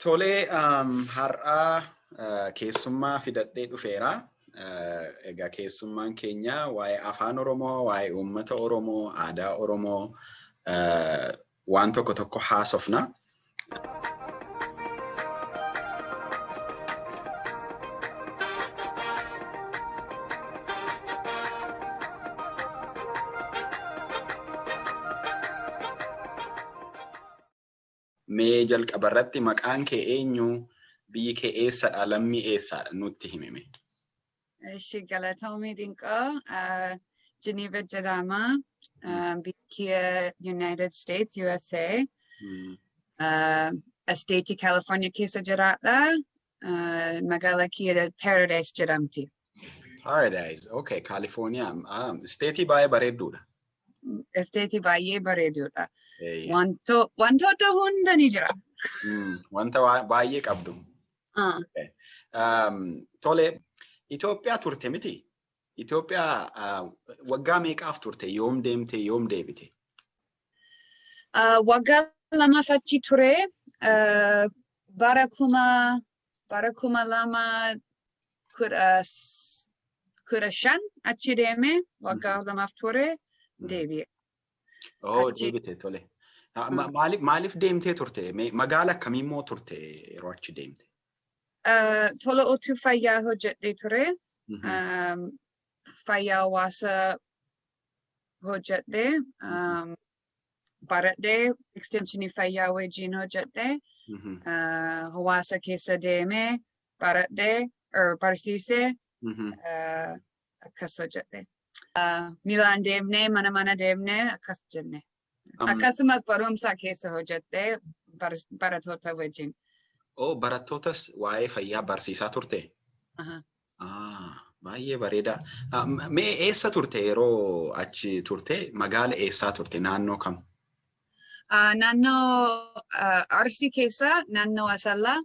Tole har'a keessummaa fidadhee dhufeera. Egaa keessummaan keenya waa'ee afaan Oromoo, waa'ee uummata Oromoo, aadaa Oromoo waan tokko tokko haasofna. Mee jalqabarratti maqaan kee eenyu, biyyi kee eessadha, lammii eessadha nutti himime. Eshi Galatoomii Dinqoo, Geneva jedhama, biyya United States, USA. State California keessa jiraadha. Magaalaa kiyya Paradise jedhamti. Paradise, okay, California. State baay'ee bareedduudha. State baay'ee bareedduudha. Wantoota hunda ni jira. Wanta baay'ee qabdu. Tole, Itoophiyaa turte miti? Itoophiyaa waggaa meeqaaf turte? Yoom deemte, yoom deebite? Waggaa lamaaf achi ture. Bara kuma lama kudha shan achi deeme. Waggaa lamaaf ture. Deebi'e. Oh, deebite tole. Maaliif deemtee turte? Magaala akkamiimmoo turte yeroo achi deemte? Tola utuu fayyaa hojjedhee ture. Fayyaa hawaasa hojjedhee. Baradhee extensionii fayyaa wajjin hojjedhee. Hawaasa keessa deemee baradhee barsiisee akkas hojjedhee. Milaan deemnee mana deemnee akkas jenne. Akkasumas barumsa keessa hojjedhee barattoota wajjin. Oh, barattootas waa'ee fayyaa barsiisaa turte? Baay'ee bareeda. Mee eessa turte yeroo achi turte? Magaala eessaa turte? Naannoo kam? Naannoo Arsii keessa, naannoo Asallaa,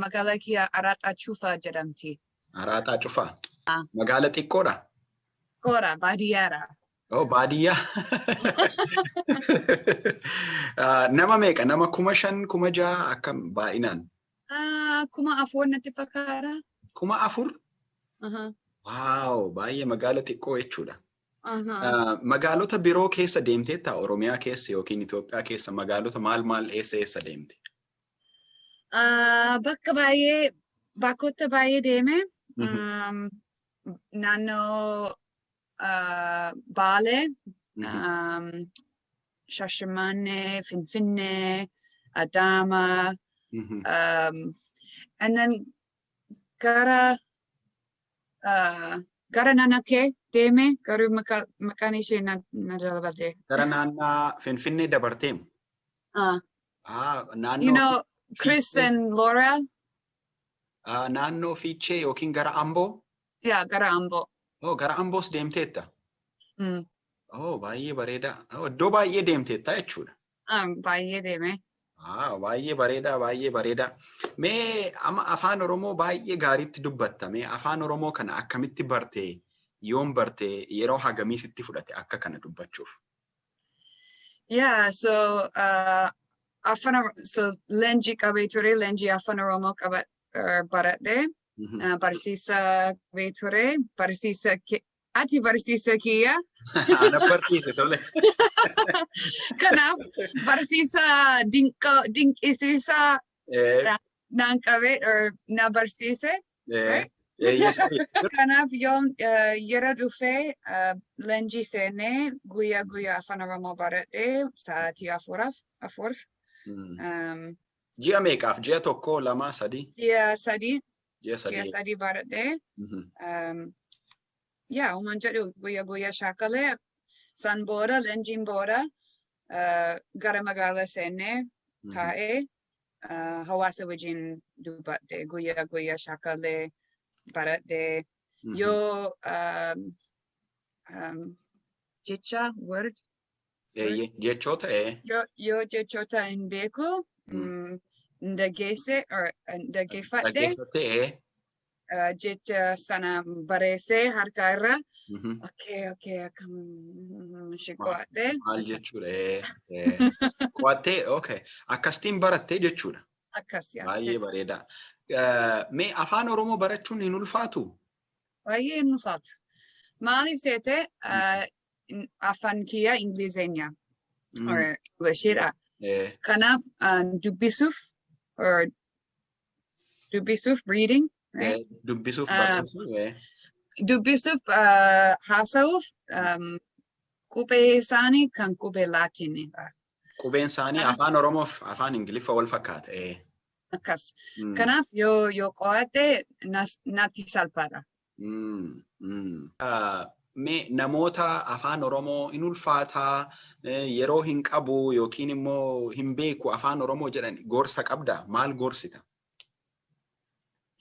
magaalaa kiyya Araaxaa Cufaa jedhamti. Araaxaa Cufaa? Magaala xiqqoodha? Xiqqoodha, baadiyyaadha. Oh, baadiyyaa. Nama meeqa? Nama 5,000, 6,000 akkam baay'inaan? 4,000 natti fakkaata. 4,000? Waaw, baay'ee magaala xiqqoo jechuudha. Magaalota biroo keessa deemteetta? Oromiyaa keessa yookiin Itoophiyaa keessa magaalota maal eessa deemte? Bakkoota baay'ee deeme. Naannoo Baalee, Shashamane, Finfinnee, Adama, and then gara Nanake deeme, garuu maqaan ishee na jalabate. Gara naannaa Finfinnee dabarteem? You know, Chris and Laura? Naannoo Fiichee yookiin gara Amboo? Yeah, gara Amboo. Oh, gara Amboos deemteetta? Oh, baay'ee bareeda. Iddoo baay'ee deemteetta jechuudha. Baay'ee deeme. Baay'ee bareeda, baay'ee bareeda. Mee amma afaan Oromoo baay'ee gaariitti dubbatta. Mee afaan Oromoo kana akkamitti barte? Yoom barte? Yeroo hagamii sitti fudhate akka kana dubbachuuf? Yeah, so leenjii qabee ture, leenjii afaan Oromoo baradhee. Barsiisa qabee ture, ati barsiisa kiyya. Ana barsiise tole. Kanaaf barsiisa dinqisiisaa naan qabee na barsiise. Kanaaf yeroo dhufee leenjii seenee guyyaa afaan Oromoo baradhee sa'aatii afur. Ji'a meeqaaf? Ji'a tokko, lama, sadii? Ji'a sadii. Ji'a sadii baradhee. Uumaan jedhu guyyaa shaakalee san booda leenjiin booda gara magaalaa seennee taa'ee hawaasa wajjin dubbadhe guyyaa shaakalee baradhee yoo jecha word jechoota yoo jechoota hin beeku ndageeffadhe jecha sana bareessee harka irra okay shiqoadhe maal jechuudha qo'attee okay akkastiin barattee jechuudha Akkas Baay'ee bareeda. Mee afaan Oromoo barachuun hin ulfaatu? baay'ee hin ulfaatu. Maaliif seete afaan kiyya Ingilizeenya or Englishidha. Kanaaf dubbisuuf or dubbisuuf reading, right? Dubbisuuf barreessuu. Dubbisuuf haasa'uuf qubee isaanii kan qubee Laatiinidha. Qubeen isaanii afaan Oromoof afaan Ingiliffa wal fakkaata. Akkas. Kanaaf yoo qo'atte natti salphaadha. Mee namoota afaan Oromoo hin ulfaataa yeroo hin qabu yookiin immoo hin beeku afaan Oromoo jedhan gorsa qabda? Maal gorsita?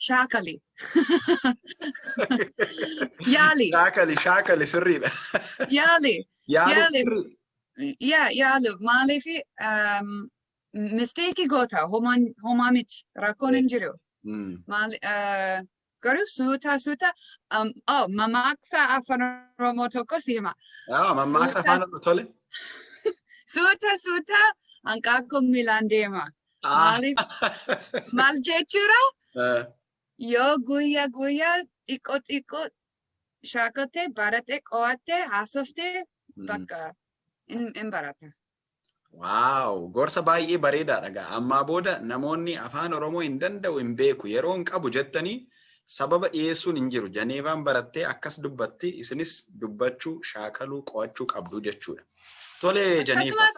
Shaakali. Yaali. Shaakali sirriidha. Yaali. Yaali. Yaalu. Maaliif mistake goota homaa miti rakkoon hin jiru. Garuu suuta mammaaksa afaan Oromoo tokko si hima. Mammaaksa afaan Oromoo tole. Suuta hanqaaquu miilaan deema. Maal jechuudha? Yoo guyyaa xiqqoo shaakalte barate qo'atte haasofte bakka hin barata. Waaw, gorsa baay'ee bareedaadha. Ammaa booda namoonni afaan Oromoo hin danda'u hin beeku yeroo hin qabu jettanii sababa dhiyeessuun hin jiru. Janeevaan barattee akkas dubbatti isinis dubbachuu, shaakaluu, qo'achuu qabdu jechuudha. Tole Janeeva. Akkasumas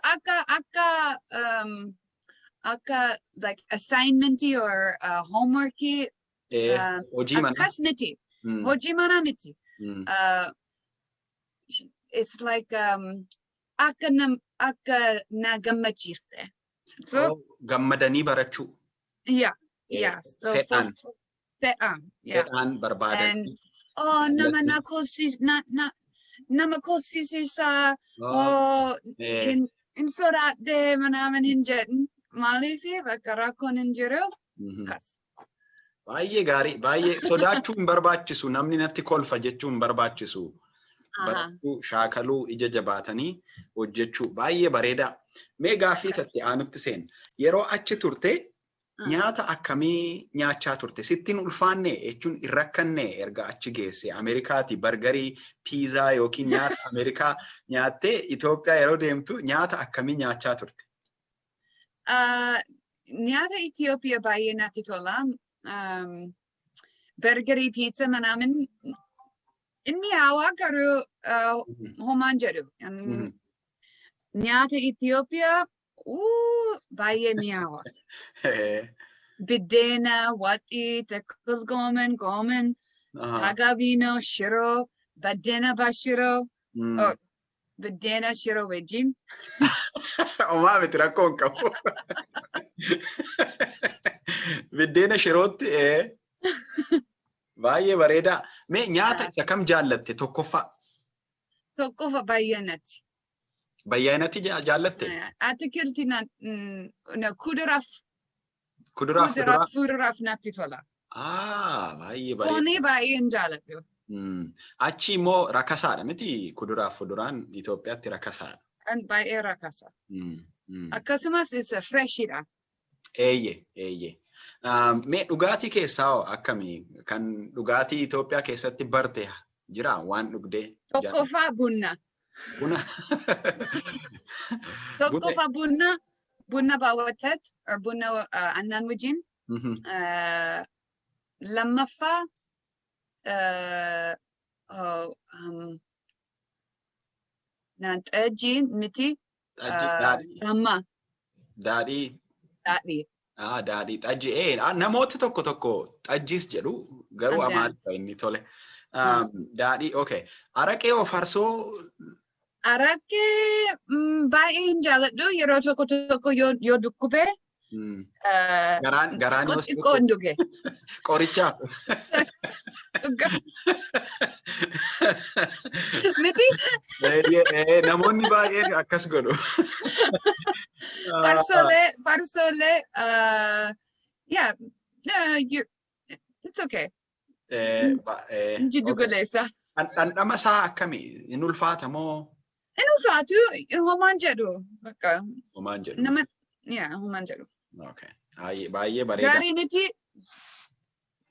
akka like assignmentii or homeworkii hojii mana. Akkas miti. Hojii mana miti. It's like akka na gammachiiste. So gammadanii barachuu. Yeah. So Fedhaan barbaadan. Nama kolfisiisa. In sodaadhee manaaman hin jedhin. Maaliif bakka rakkoon hin jiru. Kas. Baay'ee gaarii. Baay'ee sodaachuu hin barbaachisu. Namni natti kolfa jechuu hin barbaachisu. Barachuu, shaakaluu, ija jabaatanii hojjechuu baay'ee bareeda. Mee gaaffii tatti aanutti seen. Yeroo achi turte nyaata akkamii nyaachaa turte? Sittiin ulfaanne jechuun hin rakkanne erga achi geesse Ameerikaati bargarii, piizaa yookiin nyaata Ameerikaa nyaattee Itoophiyaa yeroo deemtu nyaata akkamii nyaachaa turte? Nyaata Itoophiyaa baay'ee natti tola. Bargarii, piizaa manaamin inni hawa garuu homaan jedhu. Nyaata Itoophiyaa baay'ee mi'aawa. Biddeena, waxii, tekkil goomen, hagavino, shiroo, baddeena bashiroo, baddeena shiroo wajjin. Omaa miti rakkoo hin qabu. Biddeena shirootti baay'ee bareeda. Mee nyaata isa kam jaallatte tokkoffaa? Tokkoffaa baay'eenatti. Baay'eenatti jaallatte? Atikilti kuduraaf. Kuduraaf natti tola. Baay'ee bareeda. Foonii baay'ee hin jaalladhu. Achi immoo rakasaadha miti kuduraaf fuduraan Itoophiyaatti rakasaadha. Baay'ee rakasa. Akkasumas isa freshidha. Eeyyee. Mee dhugaatii keessaa akkamii kan dhugaatii Itoophiyaa keessatti barte jira waan dhugdee? Tokkoffaa bunna. Tokkoffaa bunna baawwatat bunna aannan wajjin. Lammaffaa xajii miti. Damma. Daadhii. Daadhii xajii. Namooti tokko xajiis jedhu garuu Amaariffa inni tole. Daadhii okay. Araqee oo farsoo? Araqee baay'ee hin jaalladhu yeroo tokko yoo dhukkube. Garaan xiqqoo hin dhuge. Qorichaaf. Miti? Namoonni baay'een akkas godhu. Farsoolee, it's okay. Jiddu galeessa. Dhandhama isaa akkamii? Hin ulfaata moo? Hin ulfaatu, homaan jedhu. Homaan jedhu. Homaan jedhu. Baay'ee bareeda.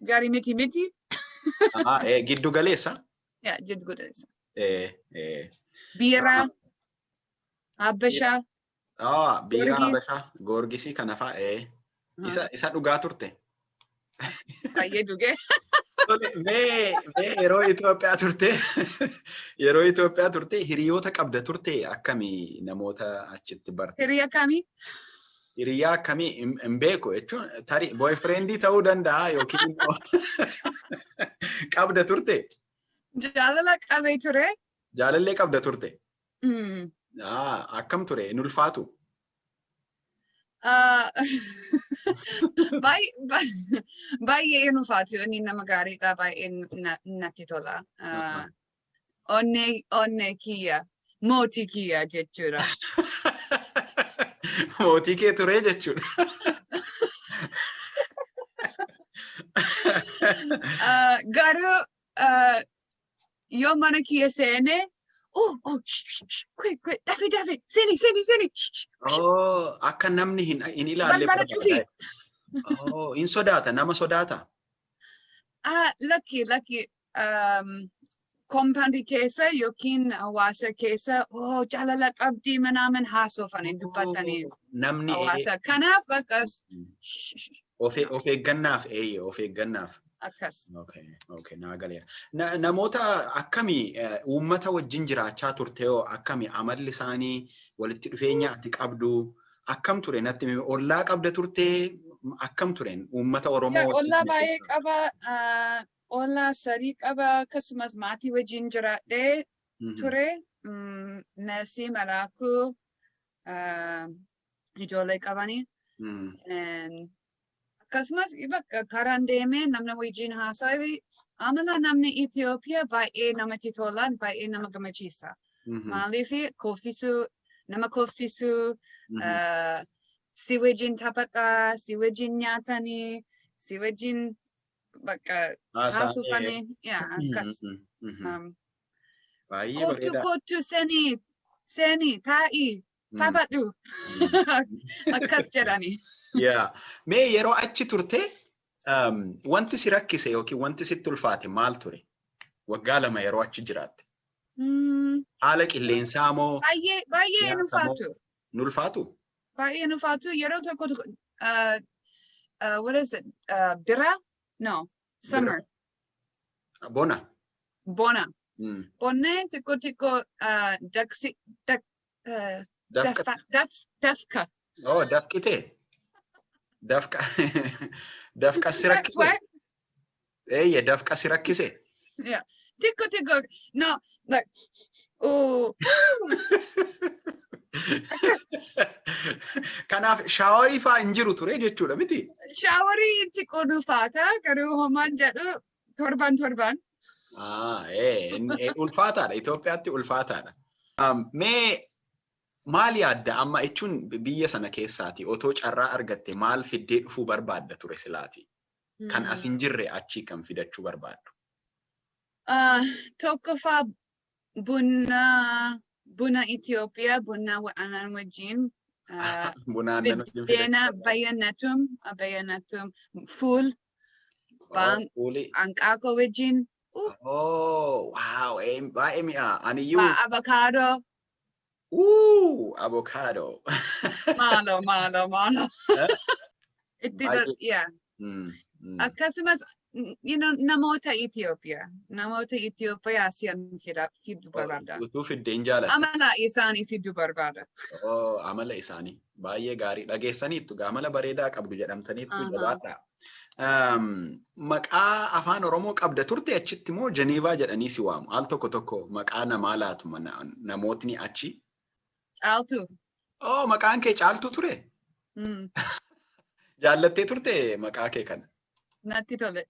Gaarii miti. Giddu galeessa. Yaa jiddu galeessa. Biira Biiraa, Habashaa, biira Goorgis. Habashaa, Goorgisii kana fa'aa. Isa dhugaa turte. Baay'ee dhugee. Mee yeroo Itoophiyaa turte hiriyoota qabda turte akkamii namoota achitti barte? Hiriyaa kamii? Hiriyaa akkamii hin beeku jechuun tarii boyfriendii ta'uu danda'a yookiin immoo qabda turte? Jaalala qabee ture. Jaalallee qabda turte? Akkam ture? Hin ulfaatu? Baay'ee hin ulfaatu. Inni nama gaariidha. Baay'ee natti tola. Onnee kiyya. Mootii kiyya jechuudha. Mootii kee ture jechuudha. Garuu yoo mana kiyya seene quick, dafi, sini. Akka namni hin ilaalle. Balbala cufi. Hin sodaata, nama sodaata. Lakki, compound keessa yookiin hawaasa keessa jaalala qabdii manaaman haasofanii dubbatanii hawaasa. Kanaaf bakka of eeggannaaf. Akkas. Okay, naa galeera. Namoota akkamii uummata wajjin jiraachaa turte yoo akkamii amalli isaanii walitti dhufeenya ati qabdu akkam ture natti ollaa qabda turte akkam ture uummata Oromoo? Ollaa baay'ee qaba. Ollaa sadii qaba. Akkasumas maatii wajjin jiraadhee ture. Meesii Malaakuu ijoollee qabanii. Akkasumas karaan deemee namni wajjin haasawee amala namni Itoophiyaa baay'ee namatti tolan baay'ee nama gammachiisa. Maaliif nama koofsisuu si wajjin taphataa si wajjin nyaatanii si wajjin haasofanii akkas. Baay'ee bareeda. Kottu seenii taa'ii taphadhu akkas jedhanii. Mee yeroo achi turte wanti si rakkise yookiin wanti sitti ulfaate maal ture? Waggaa 2 yeroo achi jiraatte. Haala qilleensaa moo? Baay'ee hin ulfaatu. Hin ulfaatu? Baay'ee hin ulfaatu. Yeroo tokko what is it? Bira? No. Summer. Bona. Bonnee xiqqoo dafka. Dafqite. Dafqa si rakkise. Dafqa si rakkise. Xiqqoo. No, like, Kanaaf shaawarii fa'aa hin jiru ture jechuudha miti? Shaawarii xiqqoo dhufaata garuu homaan jedhu torban. Ulfaataadha. Itoophiyaatti ulfaataadha. Mee maal yaadda amma jechuun biyya sana keessaati otoo carraa argatte maal fiddee dhufuu barbaadda ture silaati? Kan as hin jirre achii kan fidachuu barbaaddu? Tokkoffaa buna Itoophiyaa buna aannan wajjin biddeena bayyanatum fuul hanqaaquu wajjin. Wow, baay'ee mi'aa. Aniyyuu. Avocado. Avocado. Malo. Akkasumas namoota Itoophiyaa asiin fiduu barbaada. Utuu fiddeen jaalladha. Amala isaanii fiduu barbaada. Amala isaanii baay'ee gaarii dhageessaniittu amala bareedaa qabdu jedhamtaniittu jabaadha. Maqaa afaan Oromoo qabda turte achitti moo Jeneevaa jedhanii si waamu? Al tokko maqaa namaa laatu namootni achi. Caaltu. Maqaan kee Caaltu ture? Jaallattee turte maqaa kee kana? Natti tole.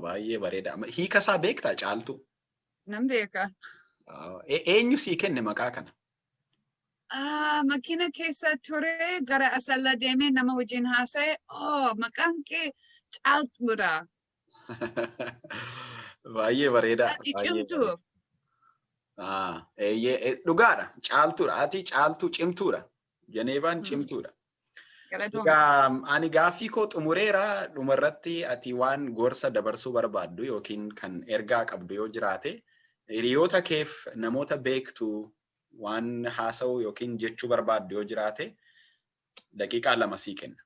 Baay'ee bareeda. Hiika isaa beektaa Caaltu? Nan beeka. Eenyu sii kenne maqaa kana? Makiina keessa ture gara asalla deemee nama wajjin haasa'e maqaan kee Caaltuudha. Baay'ee bareeda. Cimtuu. Dhugaadha. Caaltuudha. Ati Caaltuu cimtuudha. Jeneevaan cimtuudha. Ani gaaffii koo xumureera dhumarratti ati waan gorsa dabarsuu barbaaddu yookiin kan ergaa qabdu yoo jiraate hiriyoota keef namoota beektu waan haasa'u yookiin jechuu barbaaddu yoo jiraate daqiiqaa 2 sii kenna.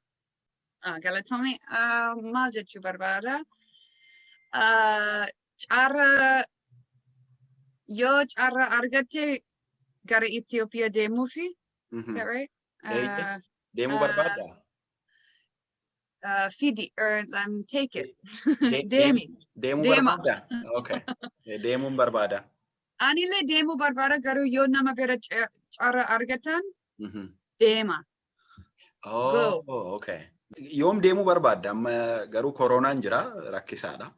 Galatoomii maal jechuu barbaada? Yoo carraa argatte gara Itoophiyaa deemuufi. Is that right? Deemuu barbaadda? Fidi or take it. Deemi. Deemuu barbaadda? Okay. Deemuun barbaada. Anillee deemuu barbaada garuu yoo nama bira carraa argatan deema. Oh, okay. Yoom deemuu barbaadda? Amma garuu koronaan jira rakkisaadha.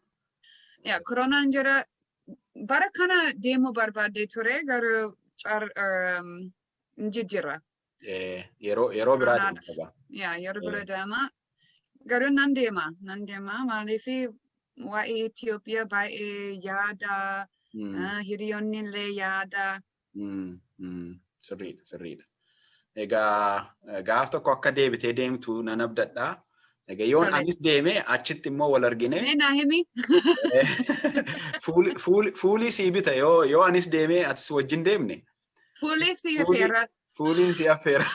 Yeah, koronaan jira. Bara kana deemuu barbaadde ture garuu jijjiirra. Yeroo biraa deema. Yeah, yeroo biraa deema. Garuu nan deema maaliif waa'ee Itoophiyaa baay'ee yaada hiriyoonni illee yaada. Sirriidha. Egaa gaaf tokko akka deebitee deemtu nan abdadha. Egaa yoon anis deeme achitti immoo wal argine. Naa himi. Fuulii sii bita yoo anis deeme atis wajjin deemne. Fuulii sii affeera. Fuuliin sii affeera.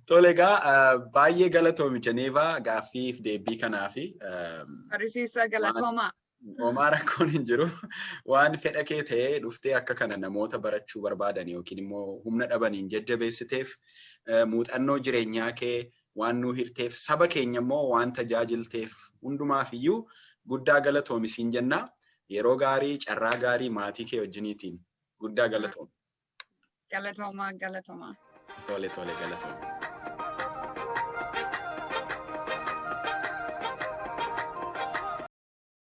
Tole egaa baay'ee galatoomi Jeneevaa gaaffiif deebii kanaafi. Barsiisaa galatoomaa. Homaa rakkoon hin jiru. Waan fedha kee ta'ee dhuftee akka kana namoota barachuu barbaadan yookiin immoo humna dhabaniin jajjabeessiteef muuxannoo jireenyaa kee waan nuu hirteef saba keenya immoo waan tajaajilteef hundumaaf iyyuu guddaa galatoomi siin jenna. Yeroo gaarii carraa gaarii maatii kee wajjiniitiin guddaa galatoomi. Galatoomaa. Tole galatooma.